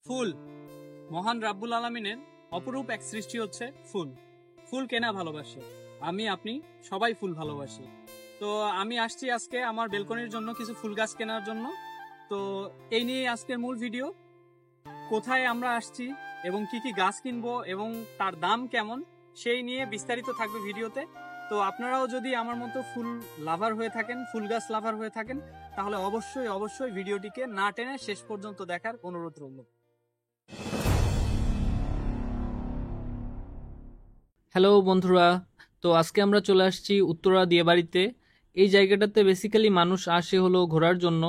ফুল মহান রাব্বুল আলামিনের অপরূপ এক সৃষ্টি হচ্ছে ফুল। ফুল কেনা ভালোবাসে, আমি আপনি সবাই ফুল ভালোবাসি। তো আমি আসছি আজকে আমার বেলকনির জন্য কিছু ফুল গাছ কেনার জন্য। তো এই নিয়ে আজকের মূল ভিডিও, কোথায় আমরা আসছি এবং কি কি গাছ কিনবো এবং তার দাম কেমন, সেই নিয়ে বিস্তারিত থাকবে ভিডিওতে। তো আপনারাও যদি আমার মতো ফুল লাভার হয়ে থাকেন, ফুল গাছ লাভার হয়ে থাকেন, তাহলে অবশ্যই ভিডিওটিকে না টেনে শেষ পর্যন্ত দেখার অনুরোধ রইল। হ্যালো বন্ধুরা, তো আজকে আমরা চলে আসছি উত্তরা দিয়াবাড়িতে। এই জায়গাটাতে বেসিক্যালি মানুষ আসে হলো ঘোরার জন্য,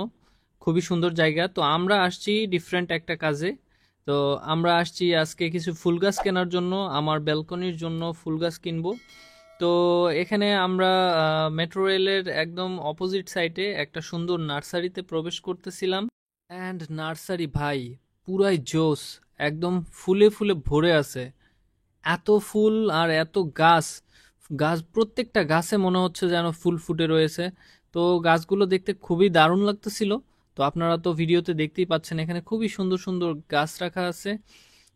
খুবই সুন্দর জায়গা। তো আমরা আসছি ডিফারেন্ট একটা কাজে। তো আমরা আসছি আজকে কিছু ফুল গাছ কেনার জন্য, আমার ব্যালকনির জন্য ফুল গাছ কিনবো। তো এখানে আমরা মেট্রো রেলের একদম অপোজিট সাইডে একটা সুন্দর নার্সারিতে প্রবেশ করতেছিলাম। অ্যান্ড নার্সারি ভাই পুরাই জোস, একদম ফুলে ফুলে ভরে আছে। এত ফুল আর এত গাছ, গাছ প্রত্যেকটা গাছে মনে হচ্ছে যেন ফুল ফুটে রয়েছে। তো গাছগুলো দেখতে খুবই দারুণ লাগতেছিল। তো আপনারা তো ভিডিওতে দেখতেই পাচ্ছেন এখানে খুবই সুন্দর সুন্দর গাছ রাখা আছে।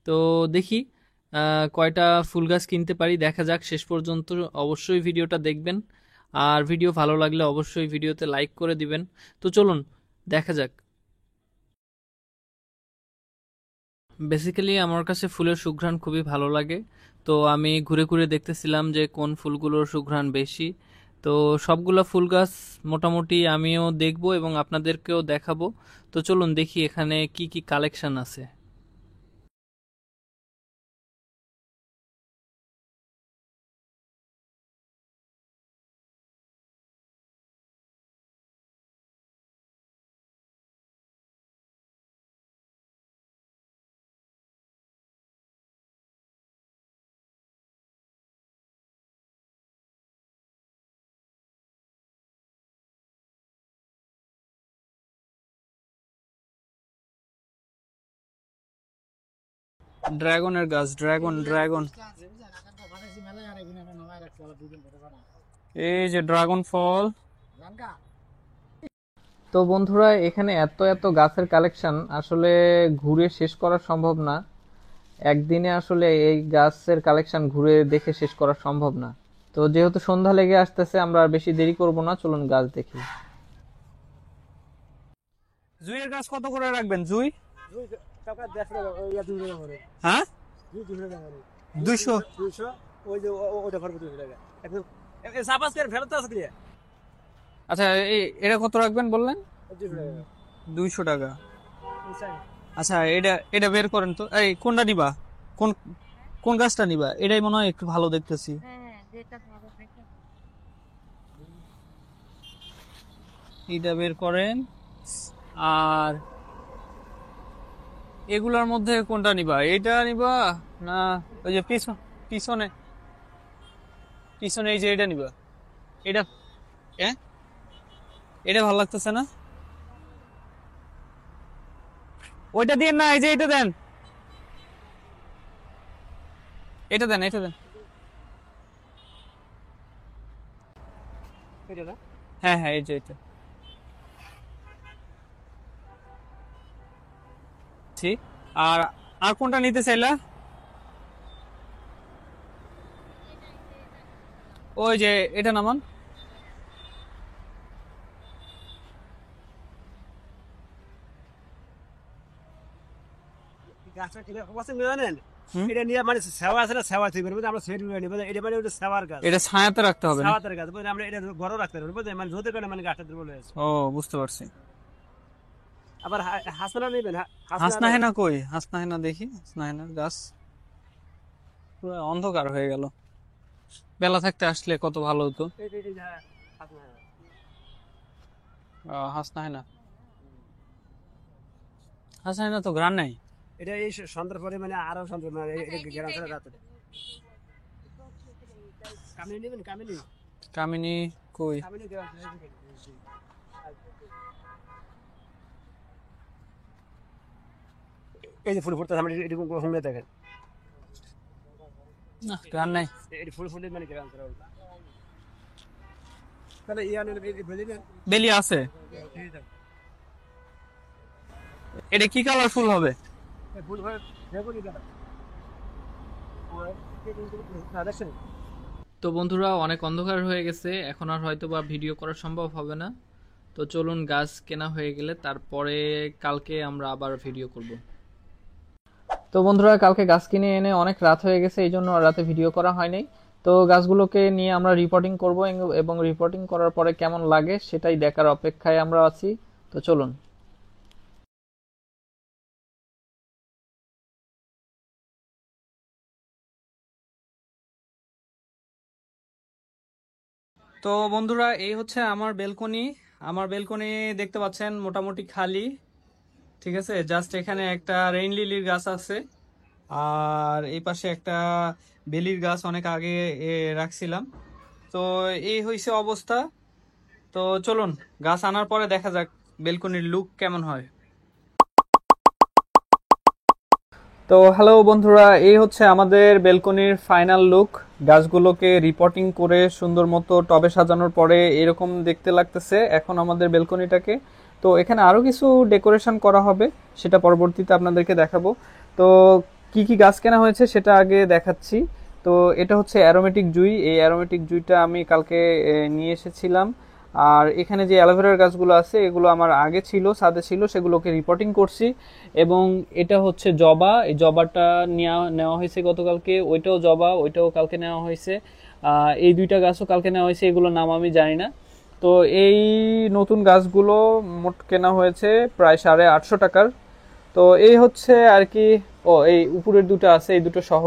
তো দেখি কয়টা ফুল গাছ কিনতে পারি, দেখা যাক। শেষ পর্যন্ত অবশ্যই ভিডিওটা দেখবেন, আর ভিডিও ভালো লাগলে অবশ্যই ভিডিওতে লাইক করে দিবেন। তো চলুন দেখা যাক। বেসিক্যালি আমার কাছে ফুলের সুঘ্রাণ খুবই ভালো লাগে। তো আমি ঘুরে ঘুরে দেখতেছিলাম যে কোন ফুলগুলোর সুঘ্রাণ বেশি। তো সবগুলা ফুল গাছ মোটামুটি আমিও দেখবো এবং আপনাদেরকেও দেখাবো। তো চলুন দেখি এখানে কি কি কালেকশন আছে। ড্রাগনের গাছ, ড্রাগন এই যে ড্রাগন ফল। তো বন্ধুরা, এখানে এত এত গাছের কালেকশন আসলে ঘুরে শেষ করা সম্ভব না। একদিনে আসলে এই গাছের কালেকশন ঘুরে দেখে শেষ করা সম্ভব না। তো যেহেতু সন্ধ্যা লেগে আসতেছে, আমরা আর বেশি দেরি করব না, চলুন গাছ দেখি। জুইয়ের গাছ কত করে রাখবেন? জুই হ্যাঁ 200 আচ্ছা, এটা কত রাখবেন বললেন? 200 টাকা। আচ্ছা, এটা এটা বের করেন তো। এই কোনটা নিবা? কোন কোন গাছটা নিবা? এটাই মনে হয় একটু ভালো দেখতেছি। এটা বের করেন। আর এগুলার মধ্যে কোনটা নিবা? এটা নিবা না ওই যে পিছনে পিছনে এই যে এটা নিবা? এটা হ্যাঁ, এটা ভালো লাগতেছে না। ওইটা দিয়ে না, এই যে এটা দেন, এটা দেন। হ্যাঁ হ্যাঁ, এই যে এটা। আর আর কোনটা নিতে চাইলা? ওই যে এটা নামান। হুম? এটা নিয়ে মানে সেবা আছে না, সেবা থেকে আমরা সেট নিব, এটা মানে ওটা সেবার গাছ, এটা ছায়াতে রাখতে হবে না? সেবাতের গাছ বুঝলেন, আমরা এটা বড় রাখতে পারবো বুঝলেন, মানে রোদের কারণে মানে গাছটা দুর্বল হয়েছে। ও, বুঝতে পারছি। আবার হাসনা নেবেন, হাসনা হেনা কই? হাসনা হেনা দেখি, হাসনা হেনার গাছ পুরো অন্ধকার হয়ে গেল। বেলা থাকতে আসলে কত ভালো হতো। হাসনা হেনা, হাসনা হেনা তো গ্রান নাই। এটা এই সন্ধ্যার পরে মানে আরো সন্ধ্যা মানে এটা গ্রাম ছাড়া রাতে। কামিনী নেবেন? কামিনী কই? কামিনী এই যে ফুল ফুটতে আমরা এরকম হুমলে দেখেন, না, গ্রান নাই। এই ফুল ফুটে মানে গ্রাম ছাড়া তাহলে ইয়ান বুঝলেন। বেলি আছে। এটা কি কালার ফুল হবে? ফুল ঘরে দেখো নি কেন দেখছেন? তো বন্ধুরা অনেক অন্ধকার হয়ে গেছে, এখন আর হয়তো বা ভিডিও করা সম্ভব হবে না। তো চলুন গাছ কেনা হয়ে গেলে তারপরে কালকে আমরা আবার ভিডিও করব। তো বন্ধুরা কালকে গাছ কিনে এনে অনেক রাত হয়ে গেছে, এই জন্য রাতে ভিডিও করা হয়নি। তো গাছগুলোকে নিয়ে আমরা রিপোর্টিং করব এবং রিপোর্টিং করার পরে কেমন লাগে সেটাই দেখার অপেক্ষায় আমরা আছি। তো চলুন। তো বন্ধুরা এই হচ্ছে আমার বেলকনি। আমার বেলকনি দেখতে পাচ্ছেন মোটামুটি খালি, ঠিক আছে। জাস্ট এখানে একটা রেইন লিলির গাছ আছে, আর এই পাশে একটা বেলির গাছ অনেক আগে রাখছিলাম। তো এই হয়েছে অবস্থা। তো চলুন গাছ আনার পরে দেখা যাক বেলকনির লুক কেমন হয়। তো হ্যালো বন্ধুরা, এই হচ্ছে আমাদের বেলকনির ফাইনাল লুক। গাছগুলোকে রিপোর্টিং করে সুন্দর মতো টবে সাজানোর পরে এরকম দেখতে লাগতেছে এখন আমাদের বেলকনিটাকে। তো এখানে আরও কিছু ডেকোরেশন করা হবে, সেটা পরবর্তীতে আপনাদেরকে দেখাবো। তো কি কি গাছ কেনা হয়েছে সেটা আগে দেখাচ্ছি। তো এটা হচ্ছে অ্যারোমেটিক জুই। এই অ্যারোমেটিক জুইটা আমি কালকে নিয়ে এসেছিলাম। আর এখানে যে অ্যালোভেরার গাছগুলো আছে এগুলো আমার আগে ছিল, ছাদে ছিল, সেগুলোকে রিপোর্টিং করছি। এবং এটা হচ্ছে জবা, এই জবাটা নেওয়া হয়েছে গতকালকে, ওইটাও জবা, ওইটাও কালকে নেওয়া হয়েছে। এই দুইটা গাছও কালকে নেওয়া হয়েছে, এগুলোর নাম আমি জানি না। তো এই নতুন গাছগুলো মোট কেনা হয়েছে প্রায় 850 টাকার। তো এই হচ্ছে আর কি। ও এই উপরের দুটো আছে, এই দুটো সহ।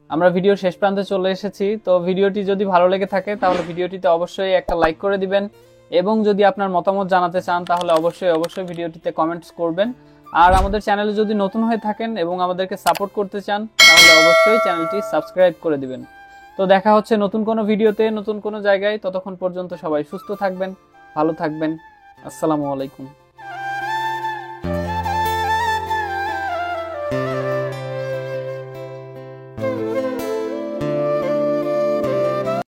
আমরা ভিডিওর শেষ প্রান্তে চলে এসেছি। তো ভিডিওটি যদি ভালো লেগে থাকে তাহলে ভিডিওটিতে অবশ্যই একটা লাইক করে দিবেন, এবং যদি আপনার মতামত জানাতে চান তাহলে অবশ্যই ভিডিওটিতে কমেন্টস করবেন। আর আমাদের চ্যানেলে যদি নতুন হয়ে থাকেন এবং আমাদেরকে সাপোর্ট করতে চান তাহলে অবশ্যই চ্যানেলটি সাবস্ক্রাইব করে দিবেন। তো দেখা হচ্ছে নতুন কোনো ভিডিওতে, নতুন কোনো জায়গায়। ততক্ষণ পর্যন্ত সবাই সুস্থ থাকবেন, ভালো থাকবেন। আসসালামু আলাইকুম।